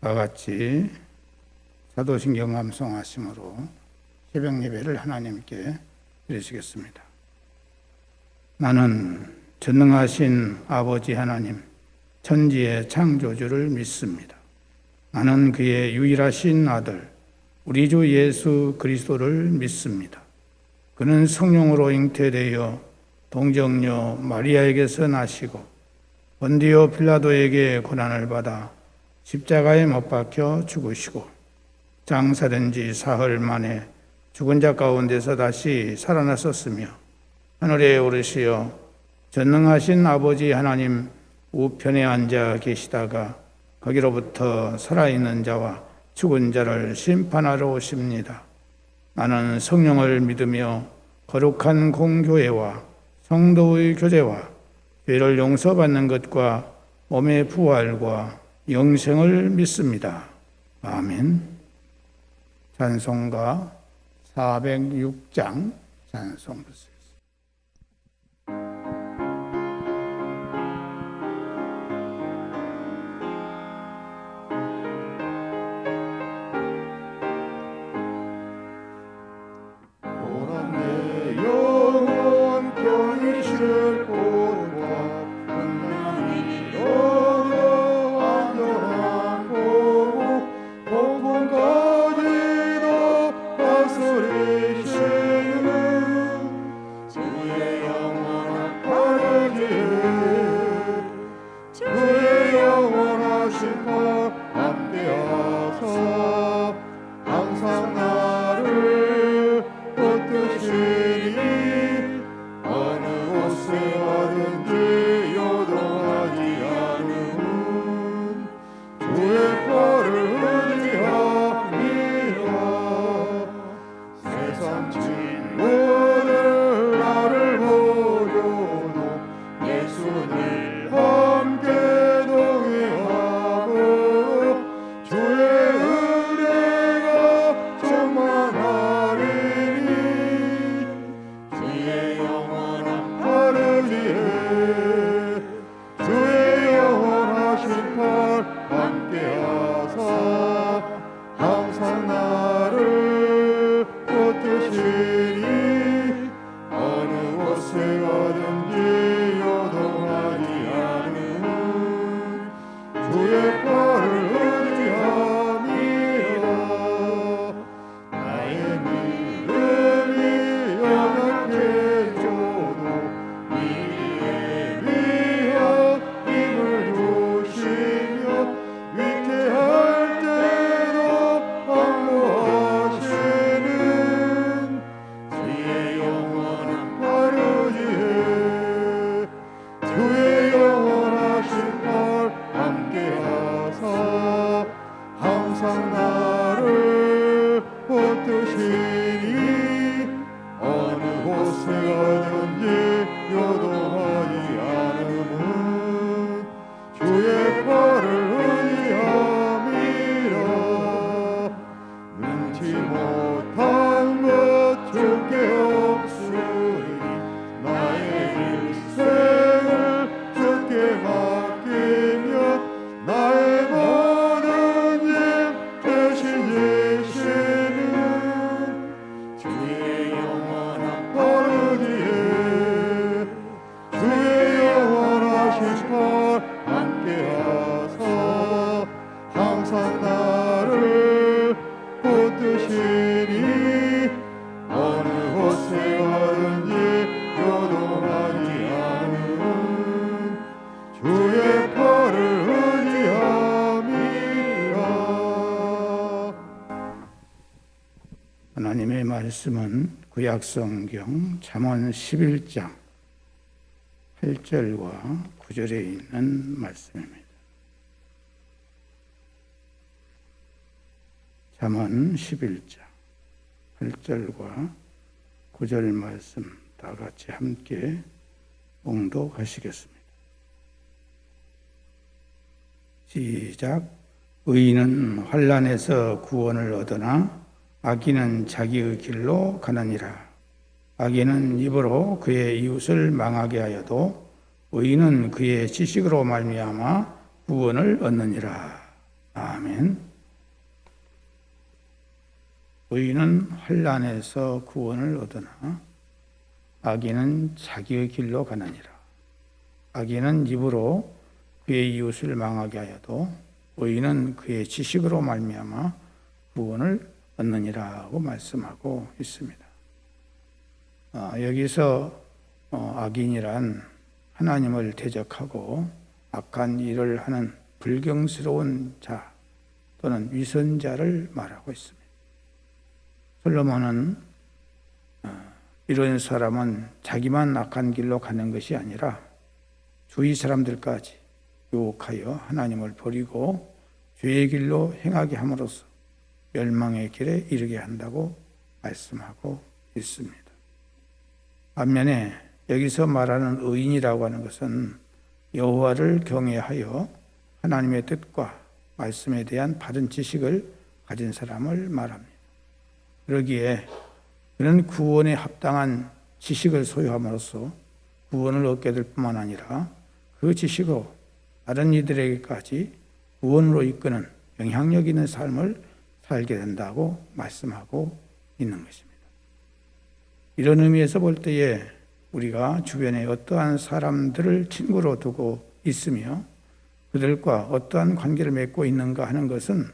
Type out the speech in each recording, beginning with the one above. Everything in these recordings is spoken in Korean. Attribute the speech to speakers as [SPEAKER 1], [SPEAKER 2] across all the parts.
[SPEAKER 1] 다 같이 사도신경 암송하심으로 새벽 예배를 하나님께 드리시겠습니다. 나는 전능하신 아버지 하나님, 천지의 창조주를 믿습니다. 나는 그의 유일하신 아들, 우리 주 예수 그리스도를 믿습니다. 그는 성령으로 잉태되어 동정녀 마리아에게서 나시고 본디오 빌라도에게 고난을 받아 십자가에 못 박혀 죽으시고 장사된 지 사흘 만에 죽은 자 가운데서 다시 살아나셨으며 하늘에 오르시어 전능하신 아버지 하나님 우편에 앉아 계시다가 거기로부터 살아있는 자와 죽은 자를 심판하러 오십니다. 나는 성령을 믿으며 거룩한 공교회와 성도의 교제와 죄를 용서받는 것과 몸의 부활과 영생을 믿습니다. 아멘. 찬송가 406장 찬송 부르시겠습니다. 하나님의 말씀은 구약성경 잠언 11장 8절과 9절에 있는 말씀입니다. 잠언 11장 8절과 9절 말씀 다 같이 함께 봉독하시겠습니다. 시작. 의인은 환난에서 구원을 얻으나 악인은 자기의 길로 가느니라. 악인은 입으로 그의 이웃을 망하게 하여도 의인은 그의 지식으로 말미암아 구원을 얻느니라. 아멘. 의인은 환난에서 구원을 얻으나 악인은 자기의 길로 가느니라. 악인은 입으로 그의 이웃을 망하게 하여도 의인은 그의 지식으로 말미암아 구원을 얻느니라고 말씀하고 있습니다. 여기서 악인이란 하나님을 대적하고 악한 일을 하는 불경스러운 자 또는 위선자를 말하고 있습니다. 솔로몬은 이런 사람은 자기만 악한 길로 가는 것이 아니라 주위 사람들까지 유혹하여 하나님을 버리고 죄의 길로 행하게 함으로써 멸망의 길에 이르게 한다고 말씀하고 있습니다. 반면에 여기서 말하는 의인이라고 하는 것은 여호와를 경외하여 하나님의 뜻과 말씀에 대한 바른 지식을 가진 사람을 말합니다. 그러기에 그는 구원에 합당한 지식을 소유함으로써 구원을 얻게 될 뿐만 아니라 그 지식으로 다른 이들에게까지 구원으로 이끄는 영향력 있는 삶을 살게 된다고 말씀하고 있는 것입니다. 이런 의미에서 볼 때에 우리가 주변에 어떠한 사람들을 친구로 두고 있으며 그들과 어떠한 관계를 맺고 있는가 하는 것은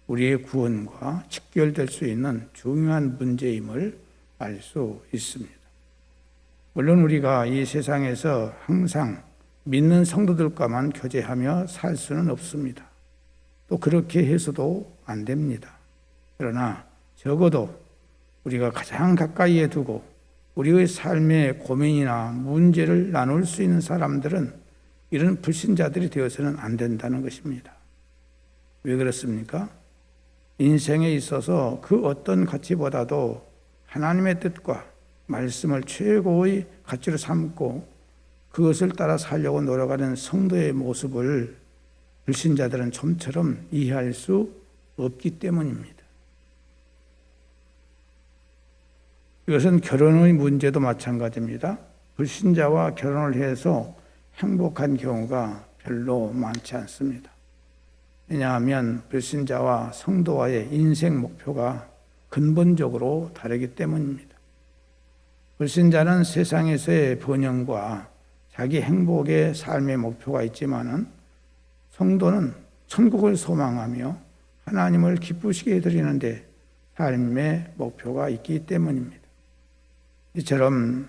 [SPEAKER 1] 우리의 구원과 직결될 수 있는 중요한 문제임을 알 수 있습니다. 물론 우리가 이 세상에서 항상 믿는 성도들과만 교제하며 살 수는 없습니다. 또 그렇게 해서도 안 됩니다. 그러나 적어도 우리가 가장 가까이에 두고 우리의 삶의 고민이나 문제를 나눌 수 있는 사람들은 이런 불신자들이 되어서는 안 된다는 것입니다. 왜 그렇습니까? 인생에 있어서 그 어떤 가치보다도 하나님의 뜻과 말씀을 최고의 가치로 삼고 그것을 따라 살려고 노력하는 성도의 모습을 불신자들은 좀처럼 이해할 수 없기 때문입니다. 이것은 결혼의 문제도 마찬가지입니다. 불신자와 결혼을 해서 행복한 경우가 별로 많지 않습니다. 왜냐하면 불신자와 성도와의 인생 목표가 근본적으로 다르기 때문입니다. 불신자는 세상에서의 번영과 자기 행복의 삶의 목표가 있지만은 성도는 천국을 소망하며 하나님을 기쁘시게 해드리는데 삶의 목표가 있기 때문입니다. 이처럼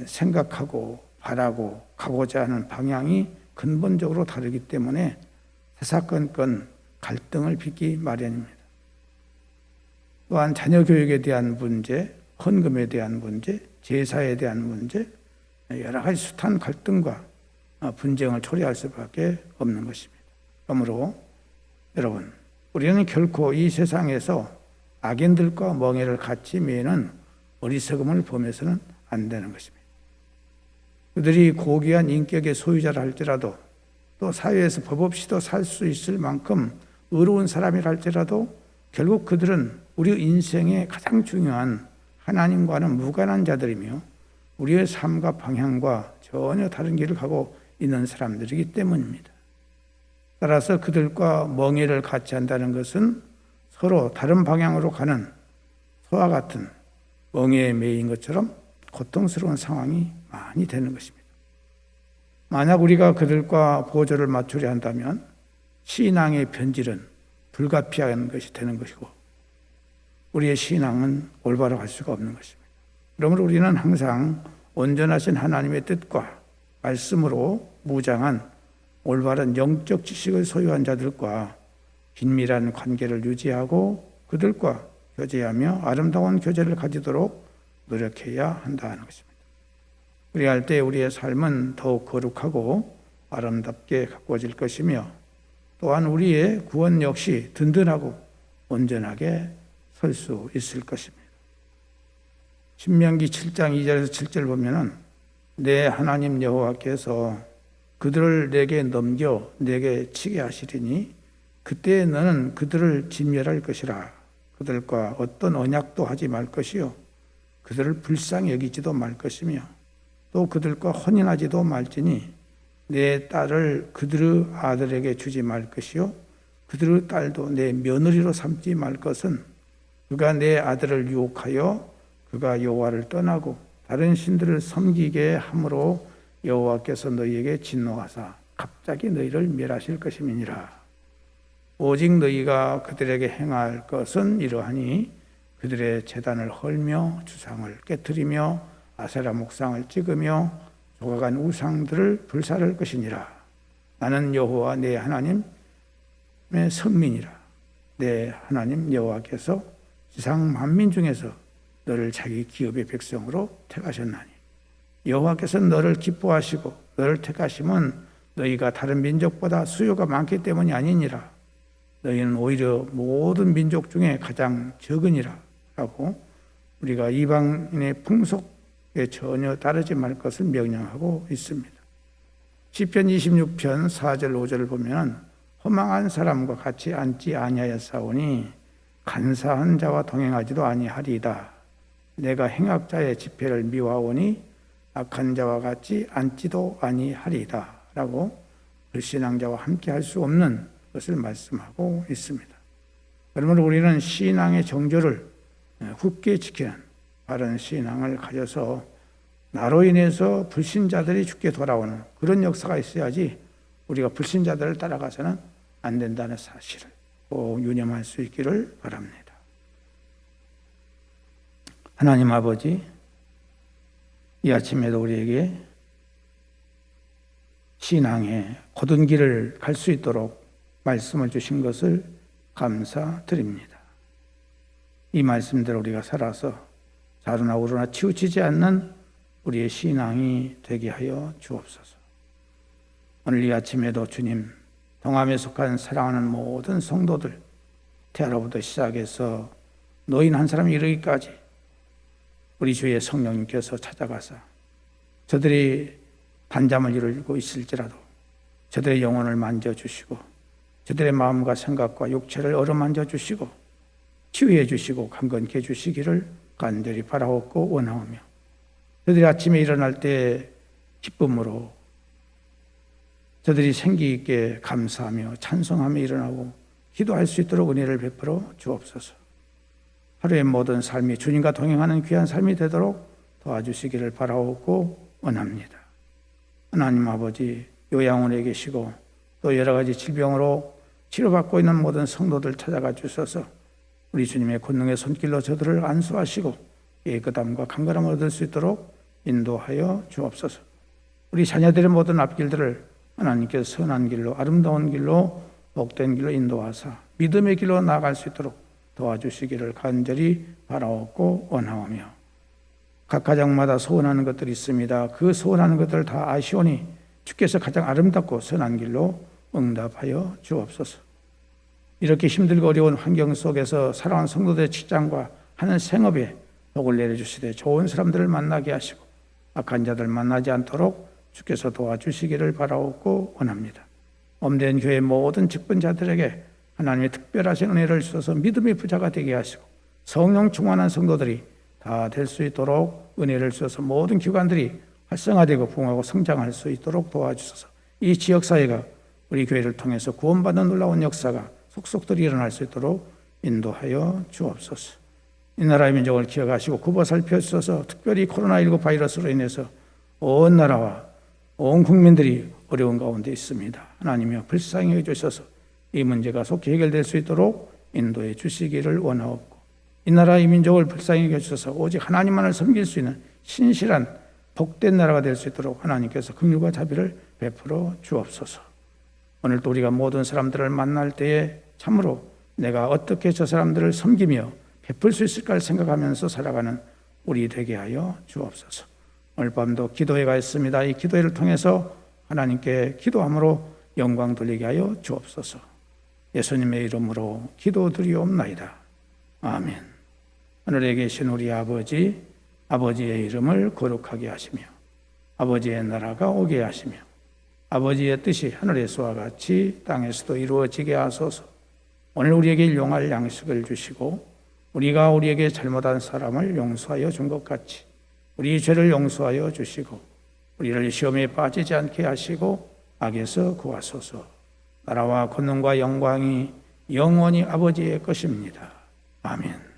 [SPEAKER 1] 생각하고 바라고 가고자 하는 방향이 근본적으로 다르기 때문에 사사건건 갈등을 빚기 마련입니다. 또한 자녀 교육에 대한 문제, 헌금에 대한 문제, 제사에 대한 문제, 여러 가지 숱한 갈등과 분쟁을 초래할 수밖에 없는 것입니다. 그러므로 여러분, 우리는 결코 이 세상에서 악인들과 멍에를 같이 매는 어리석음을 범해서는 안 되는 것입니다. 그들이 고귀한 인격의 소유자라 할지라도 또 사회에서 법 없이도 살 수 있을 만큼 의로운 사람이라 할지라도 결국 그들은 우리 인생의 가장 중요한 하나님과는 무관한 자들이며 우리의 삶과 방향과 전혀 다른 길을 가고 있는 사람들이기 때문입니다. 따라서 그들과 멍에를 같이 한다는 것은 서로 다른 방향으로 가는 소와 같은 멍에에 매인 것처럼 고통스러운 상황이 많이 되는 것입니다. 만약 우리가 그들과 보조를 맞추려 한다면 신앙의 변질은 불가피한 것이 되는 것이고 우리의 신앙은 올바로 갈 수가 없는 것입니다. 그러므로 우리는 항상 온전하신 하나님의 뜻과 말씀으로 무장한 올바른 영적 지식을 소유한 자들과 긴밀한 관계를 유지하고 그들과 교제하며 아름다운 교제를 가지도록 노력해야 한다는 것입니다. 그리할 때 우리의 삶은 더욱 거룩하고 아름답게 가꾸어질 것이며 또한 우리의 구원 역시 든든하고 온전하게 설 수 있을 것입니다. 신명기 7장 2절에서 7절 보면은 내 하나님 여호와께서 그들을 내게 넘겨 내게 치게 하시리니 그때 너는 그들을 진멸할 것이라. 그들과 어떤 언약도 하지 말 것이요 그들을 불쌍히 여기지도 말 것이며 또 그들과 혼인하지도 말지니 내 딸을 그들의 아들에게 주지 말 것이요 그들의 딸도 내 며느리로 삼지 말 것은 그가 내 아들을 유혹하여 그가 여호와를 떠나고 다른 신들을 섬기게 함으로 여호와께서 너희에게 진노하사 갑자기 너희를 멸하실 것임이니라. 오직 너희가 그들에게 행할 것은 이러하니 그들의 제단을 헐며 주상을 깨뜨리며 아세라 목상을 찍으며 조각한 우상들을 불사를 것이니라. 나는 여호와 내 하나님의 선민이라. 내 하나님 여호와께서 지상 만민 중에서 너를 자기 기업의 백성으로 택하셨나니 여호와께서 너를 기뻐하시고 너를 택하심은 너희가 다른 민족보다 수요가 많기 때문이 아니니라. 너희는 오히려 모든 민족 중에 가장 적으니라 라고 우리가 이방인의 풍속에 전혀 따르지 말 것을 명령하고 있습니다. 시편 26편 4절 5절을 보면 허망한 사람과 같이 앉지 아니하였사오니 간사한 자와 동행하지도 아니하리이다. 내가 행악자의 집회를 미워하오니 악한 자와 같이 앉지도 아니하리이다 라고 불신앙자와 함께 할 수 없는 것을 말씀하고 있습니다. 그러므로 우리는 신앙의 정조를 굳게 지키는 바른 신앙을 가져서 나로 인해서 불신자들이 죽게 돌아오는 그런 역사가 있어야지 우리가 불신자들을 따라가서는 안 된다는 사실을 꼭 유념할 수 있기를 바랍니다. 하나님 아버지, 이 아침에도 우리에게 신앙의 곧은 길을 갈 수 있도록 말씀을 주신 것을 감사드립니다. 이 말씀대로 우리가 살아서 좌로나 우로나 치우치지 않는 우리의 신앙이 되게 하여 주옵소서. 오늘 이 아침에도 주님, 동암에 속한 사랑하는 모든 성도들, 태아로부터 시작해서 노인 한 사람이 이르기까지 우리 주의 성령님께서 찾아가사 저들이 단잠을 이루고 있을지라도 저들의 영혼을 만져주시고 저들의 마음과 생각과 육체를 어루만져 주시고 치유해 주시고 강건케 해주시기를 간절히 바라옵고 원하오며 저들이 아침에 일어날 때 기쁨으로 저들이 생기 있게 감사하며 찬송하며 일어나고 기도할 수 있도록 은혜를 베풀어 주옵소서. 하루의 모든 삶이 주님과 동행하는 귀한 삶이 되도록 도와주시기를 바라옵고 원합니다. 하나님 아버지, 요양원에 계시고 또 여러 가지 질병으로 치료받고 있는 모든 성도들 찾아가 주셔서 우리 주님의 권능의 손길로 저들을 안수하시고 깨끗함과 강건함을 얻을 수 있도록 인도하여 주옵소서. 우리 자녀들의 모든 앞길들을 하나님께서 선한 길로, 아름다운 길로, 복된 길로 인도하사 믿음의 길로 나아갈 수 있도록 도와주시기를 간절히 바라옵고 원하오며 각 가정마다 소원하는 것들이 있습니다. 그 소원하는 것들을 다 아시오니 주께서 가장 아름답고 선한 길로 응답하여 주옵소서. 이렇게 힘들고 어려운 환경 속에서 사랑하는 성도들의 직장과 하는 생업에 복을 내려주시되 좋은 사람들을 만나게 하시고 악한 자들 만나지 않도록 주께서 도와주시기를 바라옵고 원합니다. 엄된 교회 모든 직분자들에게 하나님의 특별하신 은혜를 주셔서 믿음의 부자가 되게 하시고 성령 충만한 성도들이 다 될 수 있도록 은혜를 주셔서 모든 기관들이 활성화되고 부흥하고 성장할 수 있도록 도와주셔서 이 지역사회가 우리 교회를 통해서 구원받는 놀라운 역사가 속속들이 일어날 수 있도록 인도하여 주옵소서. 이 나라의 민족을 기억하시고 굽어 살펴주셔서 특별히 코로나19 바이러스로 인해서 온 나라와 온 국민들이 어려운 가운데 있습니다. 하나님이여 불쌍히 해주셔서 이 문제가 속히 해결될 수 있도록 인도해 주시기를 원하옵고 이 나라의 민족을 불쌍히 여겨주셔서 오직 하나님만을 섬길 수 있는 신실한 복된 나라가 될 수 있도록 하나님께서 긍휼과 자비를 베풀어 주옵소서. 오늘도 우리가 모든 사람들을 만날 때에 참으로 내가 어떻게 저 사람들을 섬기며 베풀 수 있을까를 생각하면서 살아가는 우리 되게 하여 주옵소서. 오늘 밤도 기도회가 있습니다. 이 기도회를 통해서 하나님께 기도함으로 영광 돌리게 하여 주옵소서. 예수님의 이름으로 기도드리옵나이다. 아멘. 하늘에 계신 우리 아버지, 아버지의 이름을 거룩하게 하시며 아버지의 나라가 오게 하시며 아버지의 뜻이 하늘에서와 같이 땅에서도 이루어지게 하소서. 오늘 우리에게 일용할 양식을 주시고 우리가 우리에게 잘못한 사람을 용서하여 준 것 같이 우리 죄를 용서하여 주시고 우리를 시험에 빠지지 않게 하시고 악에서 구하소서. 나라와 권능과 영광이 영원히 아버지의 것입니다. 아멘.